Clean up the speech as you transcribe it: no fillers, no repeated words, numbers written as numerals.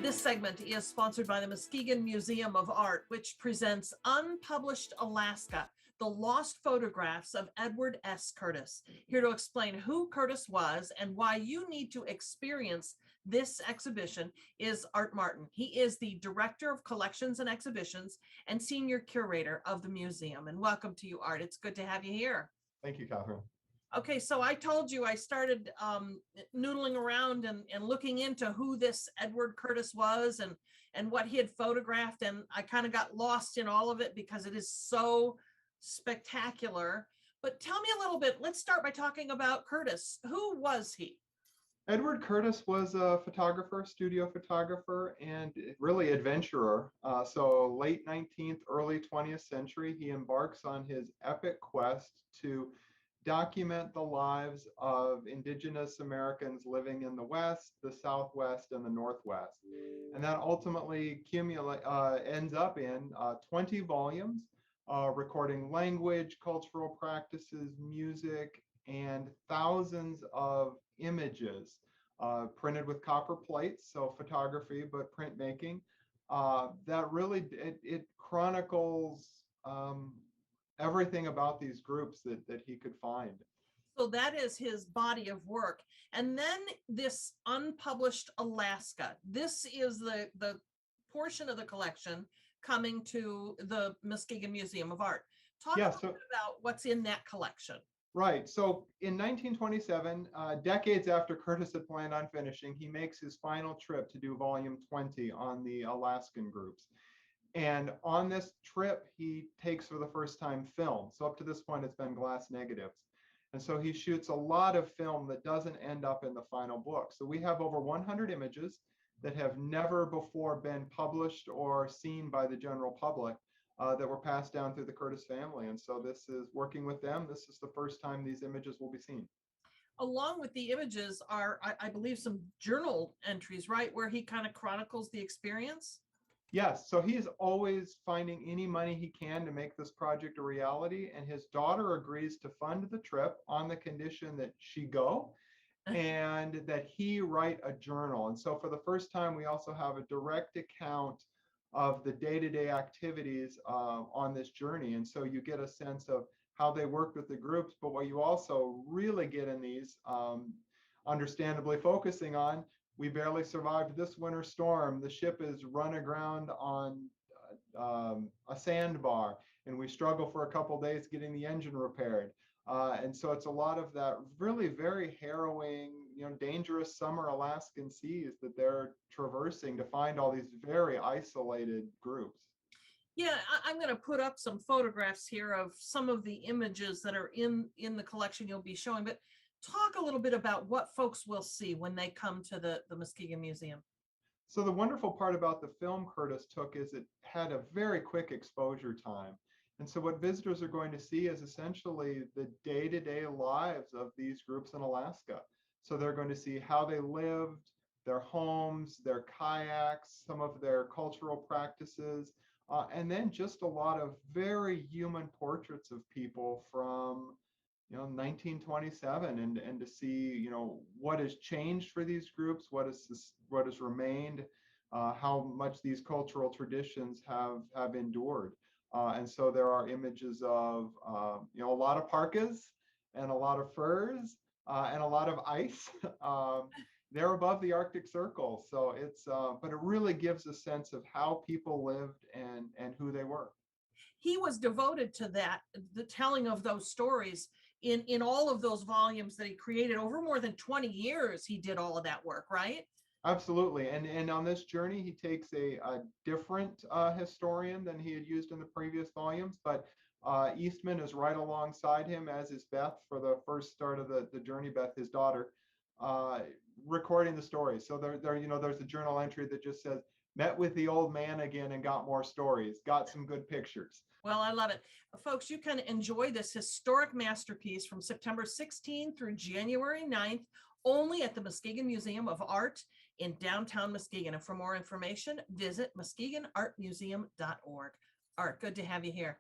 This segment is sponsored by the Muskegon Museum of Art, which presents Unpublished Alaska, the lost photographs of Edward S. Curtis. Here to explain who Curtis was and why you need to experience this exhibition is Art Martin. He is the Director of Collections and Exhibitions and Senior Curator of the museum. And welcome to you, Art. It's good to have you here. Thank you, Catherine. Okay, so I told you I started noodling around and looking into who this Edward Curtis was and what he had photographed, and I kind of got lost in all of it because it is so spectacular. But tell me a little bit, let's start by talking about Curtis. Who was he? Edward Curtis was a photographer, studio photographer, and really adventurer. So late 19th, early 20th century, he embarks on his epic quest to document the lives of indigenous Americans living in the West, the Southwest, and the Northwest. And that ultimately ends up in 20 volumes, recording language, cultural practices, music, and thousands of images printed with copper plates, so photography, but printmaking. That really, it chronicles everything about these groups that he could find. So that is his body of work. And then this Unpublished Alaska. This is the portion of the collection coming to the Muskegon Museum of Art. Talk a little bit about what's in that collection. Right. So in 1927, decades after Curtis had planned on finishing, he makes his final trip to do volume 20 on the Alaskan groups. And on this trip, he takes for the first time film. So up to this point, it's been glass negatives. And so he shoots a lot of film that doesn't end up in the final book. So we have over 100 images that have never before been published or seen by the general public that were passed down through the Curtis family. And so this is working with them. This is the first time these images will be seen. Along with the images are, I believe, some journal entries, right, where he kind of chronicles the experience? Yes, so he is always finding any money he can to make this project a reality, and his daughter agrees to fund the trip on the condition that she go and that he write a journal. And so for the first time, we also have a direct account of the day-to-day activities on this journey. And so you get a sense of how they worked with the groups, but what you also really get in these, understandably focusing on, we barely survived this winter storm. The ship is run aground on a sandbar, and we struggle for a couple days getting the engine repaired. And so it's a lot of that really very harrowing, dangerous summer Alaskan seas that they're traversing to find all these very isolated groups. Yeah, I'm going to put up some photographs here of some of the images that are in the collection you'll be showing, but talk a little bit about what folks will see when they come to the Muskegon Museum. So the wonderful part about the film Curtis took is it had a very quick exposure time. And so what visitors are going to see is essentially the day-to-day lives of these groups in Alaska. So they're going to see how they lived, their homes, their kayaks, some of their cultural practices, and then just a lot of very human portraits of people from 1927, and to see what has changed for these groups, what has remained, how much these cultural traditions have endured. And so there are images of a lot of parkas and a lot of furs and a lot of ice. They're above the Arctic Circle, so it's but it really gives a sense of how people lived and who they were. He was devoted to that, the telling of those stories in all of those volumes that he created. Over more than 20 years he did all of that work, right? Absolutely. And on this journey, he takes a different historian than he had used in the previous volumes, but Eastman is right alongside him, as is Beth for the first start of the journey, Beth, his daughter, recording the stories. So there's a journal entry that just says, met with the old man again and got more stories, got some good pictures. Well, I love it. Folks, you can enjoy this historic masterpiece from September 16th through January 9th, only at the Muskegon Museum of Art in downtown Muskegon. And for more information, visit muskegonartmuseum.org. Art, good to have you here.